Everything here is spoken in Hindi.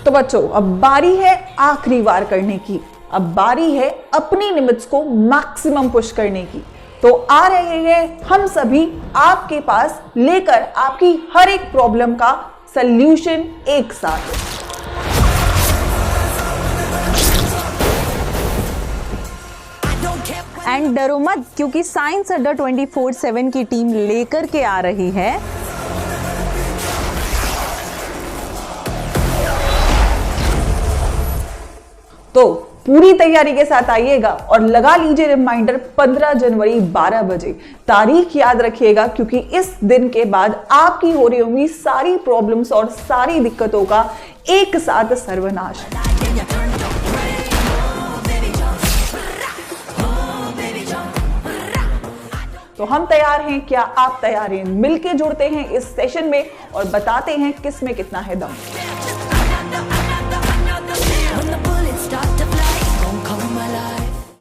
तो बच्चों अब बारी है आखिरी वार करने की, अब बारी है अपनी लिमिट्स को मैक्सिमम पुश करने की। तो आ रहे हैं हम सभी आपके पास लेकर आपकी हर एक प्रॉब्लम का सल्यूशन एक साथ। एंड डरो मत, क्योंकि साइंस अड्डा 24/7 की टीम लेकर के आ रही है तो पूरी तैयारी के साथ आइएगा और लगा लीजिए रिमाइंडर 15 जनवरी 12 बजे। तारीख याद रखिएगा, क्योंकि इस दिन के बाद आपकी हो रही होंगी सारी प्रॉब्लम्स और सारी दिक्कतों का एक साथ सर्वनाश। तो हम तैयार हैं, क्या आप तैयार हैं? मिलके जुड़ते हैं इस सेशन में और बताते हैं किस में कितना है दम।